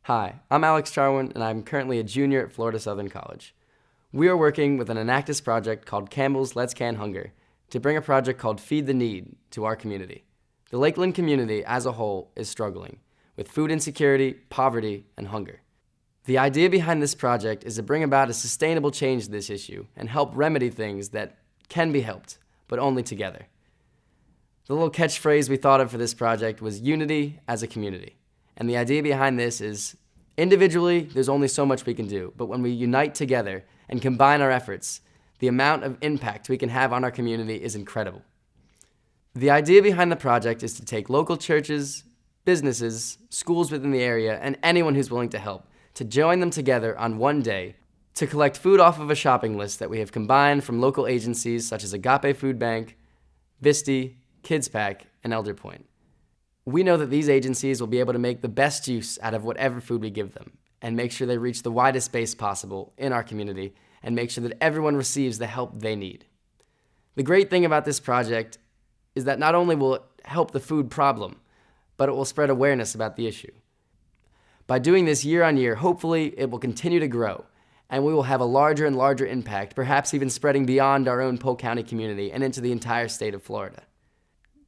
Hi, I'm Alex Charwin, and I'm currently a junior at Florida Southern College. We are working with an Enactus project called Campbell's Let's Can Hunger to bring a project called Feed the Need to our community. The Lakeland community as a whole is struggling with food insecurity, poverty, and hunger. The idea behind this project is to bring about a sustainable change to this issue and help remedy things that can be helped, but only together. The little catchphrase we thought of for this project was unity as a community. And the idea behind this is, individually, there's only so much we can do, but when we unite together and combine our efforts, the amount of impact we can have on our community is incredible. The idea behind the project is to take local churches, businesses, schools within the area, and anyone who's willing to help, to join them together on one day to collect food off of a shopping list that we have combined from local agencies such as Agape Food Bank, Visti, Kids Pack, and Elder Point. We know that these agencies will be able to make the best use out of whatever food we give them and make sure they reach the widest base possible in our community and make sure that everyone receives the help they need. The great thing about this project is that not only will it help the food problem, but it will spread awareness about the issue. By doing this year on year, hopefully it will continue to grow and we will have a larger and larger impact, perhaps even spreading beyond our own Polk County community and into the entire state of Florida.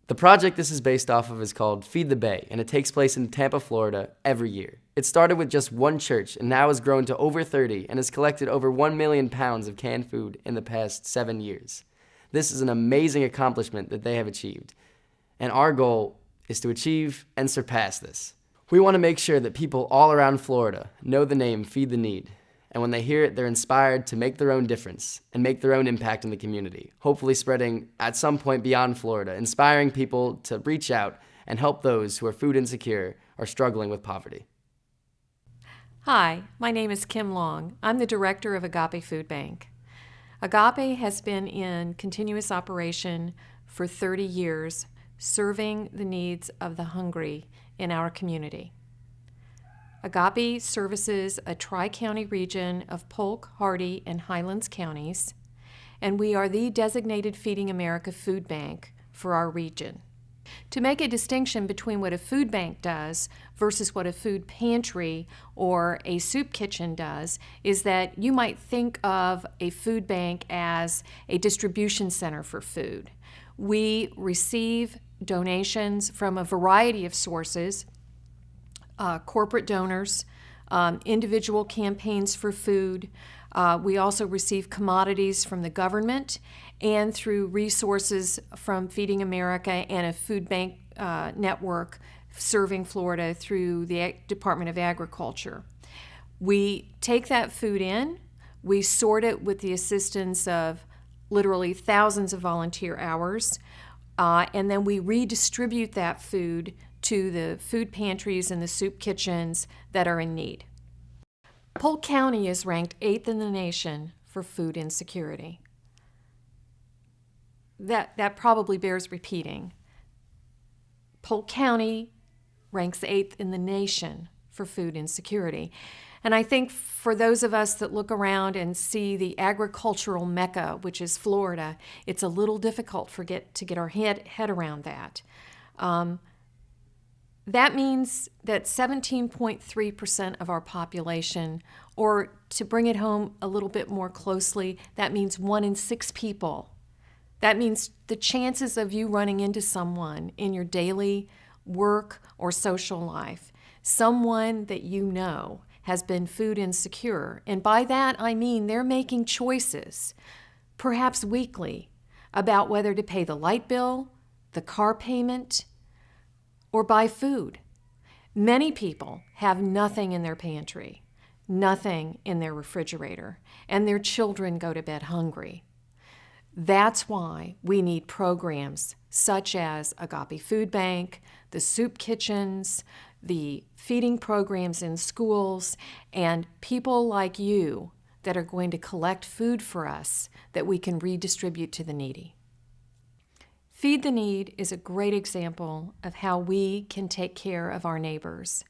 The project this is based off of is called Feed the Bay, and it takes place in Tampa, Florida, every year. It started with just one church and now has grown to over 30 and has collected over 1 million pounds of canned food in the past 7 years. This is an amazing accomplishment that they have achieved, and our goal is to achieve and surpass this. We want to make sure that people all around Florida know the name Feed the Need, and when they hear it, they're inspired to make their own difference and make their own impact in the community, hopefully spreading at some point beyond Florida, inspiring people to reach out and help those who are food insecure or struggling with poverty. Hi, my name is Kim Long. I'm the director of Agape Food Bank. Agape has been in continuous operation for 30 years, serving the needs of the hungry in our community. Agape services a tri-county region of Polk, Hardy, and Highlands counties, and we are the designated Feeding America food bank for our region. To make a distinction between what a food bank does versus what a food pantry or a soup kitchen does is that you might think of a food bank as a distribution center for food. We receive donations from a variety of sources, corporate donors, individual campaigns for food. We also receive commodities from the government and through resources from Feeding America and a food bank network serving Florida through the Department of Agriculture. We take that food in, we sort it with the assistance of literally thousands of volunteer hours, and then we redistribute that food to the food pantries and the soup kitchens that are in need. Polk County is ranked 8th in the nation for food insecurity. That probably bears repeating. Polk County ranks 8th in the nation for food insecurity. And I think for those of us that look around and see the agricultural mecca, which is Florida, it's a little difficult to get our head around that. That means that 17.3% of our population, or to bring it home a little bit more closely, that means 1 in 6 people. That means the chances of you running into someone in your daily work or social life, someone that you know has been food insecure, and by that I mean they're making choices, perhaps weekly, about whether to pay the light bill, the car payment, or buy food. Many people have nothing in their pantry, nothing in their refrigerator, and their children go to bed hungry. That's why we need programs such as Agape Food Bank, the soup kitchens, the feeding programs in schools, and people like you that are going to collect food for us that we can redistribute to the needy. Feed the Need is a great example of how we can take care of our neighbors.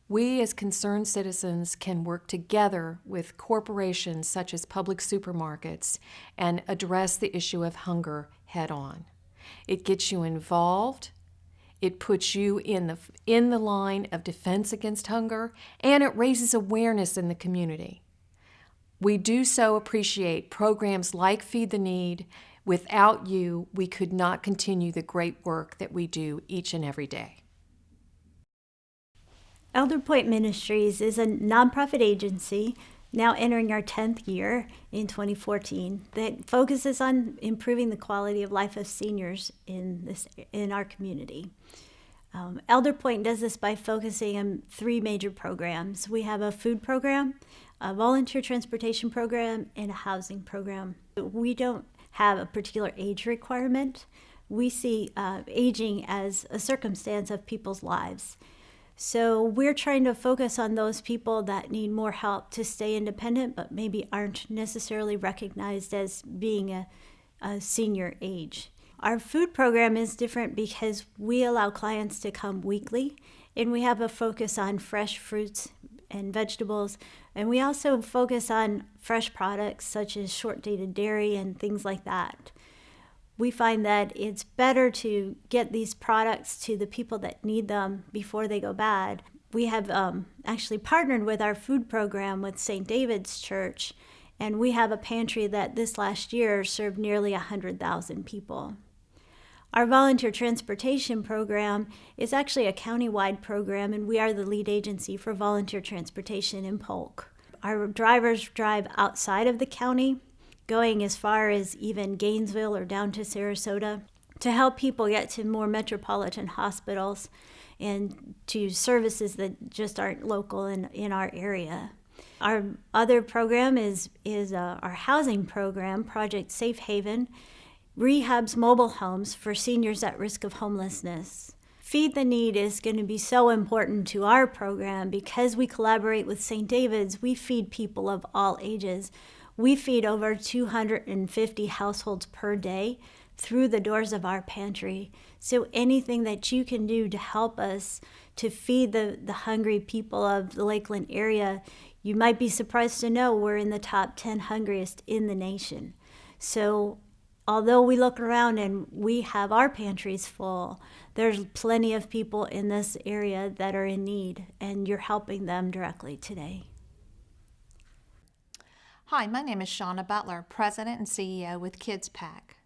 We as concerned citizens can work together with corporations such as public supermarkets and address the issue of hunger head on. It gets you involved, It puts you in the line of defense against hunger, and it raises awareness in the community. We do so appreciate programs like Feed the Need. Without you, we could not continue the great work that we do each and every day. Elder Point Ministries is a nonprofit agency now entering our 10th year in 2014 that focuses on improving the quality of life of seniors in our community. Elder Point does this by focusing on 3 major programs. We have a food program, a volunteer transportation program, and a housing program. We don't have a particular age requirement. We see aging as a circumstance of people's lives. So we're trying to focus on those people that need more help to stay independent, but maybe aren't necessarily recognized as being a senior age. Our food program is different because we allow clients to come weekly, and we have a focus on fresh fruits and vegetables, and we also focus on fresh products such as short-dated dairy and things like that. We find that it's better to get these products to the people that need them before they go bad. We have actually partnered with our food program with St. David's Church, and we have a pantry that this last year served nearly 100,000 people. Our volunteer transportation program is actually a county-wide program, and we are the lead agency for volunteer transportation in Polk. Our drivers drive outside of the county, going as far as even Gainesville or down to Sarasota, to help people get to more metropolitan hospitals and to services that just aren't local in our area. Our other program is our housing program, Project Safe Haven, rehabs mobile homes for seniors at risk of homelessness. Feed the Need is going to be so important to our program because we collaborate with St. David's. We feed people of all ages. We feed over 250 households per day through the doors of our pantry. So anything that you can do to help us to feed the hungry people of the Lakeland area, you might be surprised to know we're in the top 10 hungriest in the nation. So although we look around and we have our pantries full, there's plenty of people in this area that are in need, and you're helping them directly today. Hi, my name is Shauna Butler, President and CEO with Kids PAC.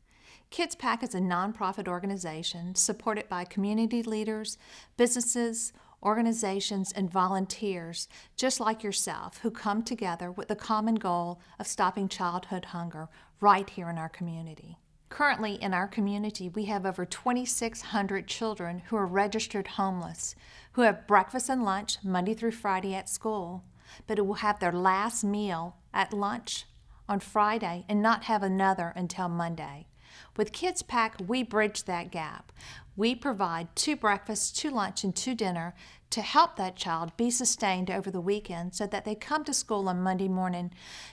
Kids PAC is a nonprofit organization supported by community leaders, businesses, organizations, and volunteers just like yourself who come together with the common goal of stopping childhood hunger right here in our community. Currently in our community, we have over 2,600 children who are registered homeless, who have breakfast and lunch Monday through Friday at school, but who will have their last meal at lunch on Friday and not have another until Monday. With Kids PAC, we bridge that gap. We provide 2 breakfasts, 2 lunch, and 2 dinner to help that child be sustained over the weekend so that they come to school on Monday morning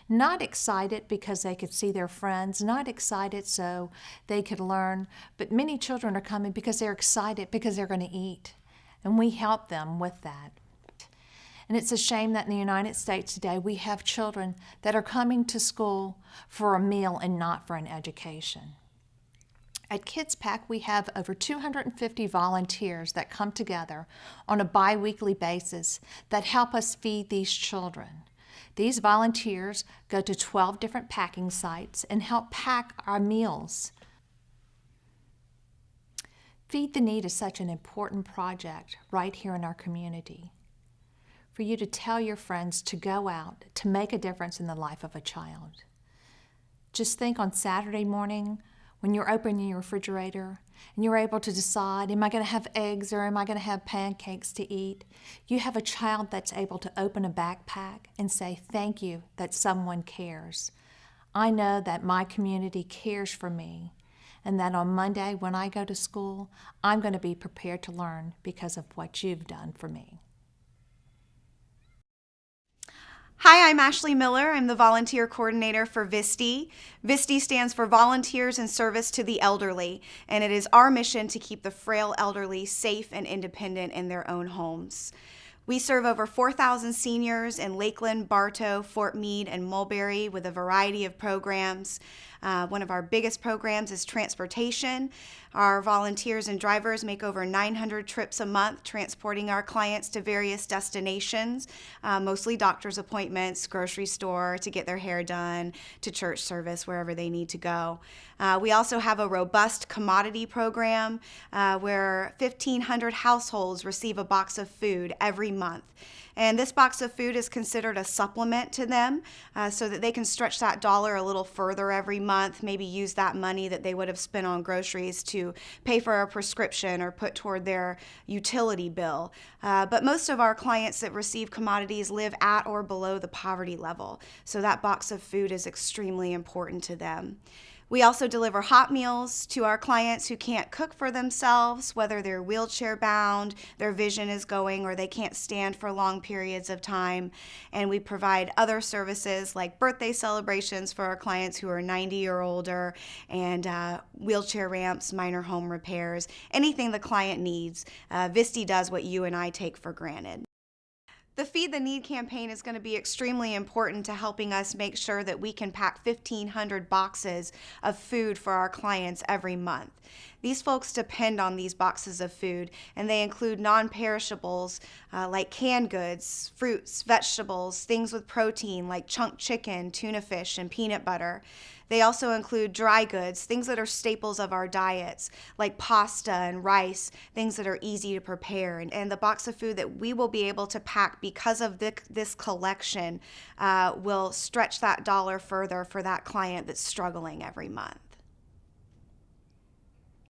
not excited because they could see their friends, not excited so they could learn, but many children are coming because they're excited because they're going to eat, and we help them with that. And it's a shame that in the United States today we have children that are coming to school for a meal and not for an education. At Kids PAC, we have over 250 volunteers that come together on a bi-weekly basis that help us feed these children. These volunteers go to 12 different packing sites and help pack our meals. Feed the Need is such an important project right here in our community. For you to tell your friends to go out to make a difference in the life of a child. Just think on Saturday morning when you're opening your refrigerator and you're able to decide, am I going to have eggs or am I going to have pancakes to eat? You have a child that's able to open a backpack and say, thank you that someone cares. I know that my community cares for me, and that on Monday when I go to school, I'm going to be prepared to learn because of what you've done for me. Hi, I'm Ashley Miller. I'm the volunteer coordinator for VISTI. VISTI stands for Volunteers in Service to the Elderly, and it is our mission to keep the frail elderly safe and independent in their own homes. We serve over 4,000 seniors in Lakeland, Bartow, Fort Meade, and Mulberry with a variety of programs. One of our biggest programs is transportation. Our volunteers and drivers make over 900 trips a month, transporting our clients to various destinations, mostly doctor's appointments, grocery store, to get their hair done, to church service, wherever they need to go. We also have a robust commodity program where 1,500 households receive a box of food every month. And this box of food is considered a supplement to them so that they can stretch that dollar a little further every month, maybe use that money that they would have spent on groceries to pay for a prescription or put toward their utility bill. But most of our clients that receive commodities live at or below the poverty level, so that box of food is extremely important to them. We also deliver hot meals to our clients who can't cook for themselves, whether they're wheelchair bound, their vision is going, or they can't stand for long periods of time. And we provide other services like birthday celebrations for our clients who are 90 or older, and wheelchair ramps, minor home repairs, anything the client needs. Visti does what you and I take for granted. The Feed the Need campaign is going to be extremely important to helping us make sure that we can pack 1,500 boxes of food for our clients every month. These folks depend on these boxes of food, and they include non-perishables like canned goods, fruits, vegetables, things with protein like chunk chicken, tuna fish, and peanut butter. They also include dry goods, things that are staples of our diets, like pasta and rice, things that are easy to prepare. And the box of food that we will be able to pack because of this collection will stretch that dollar further for that client that's struggling every month.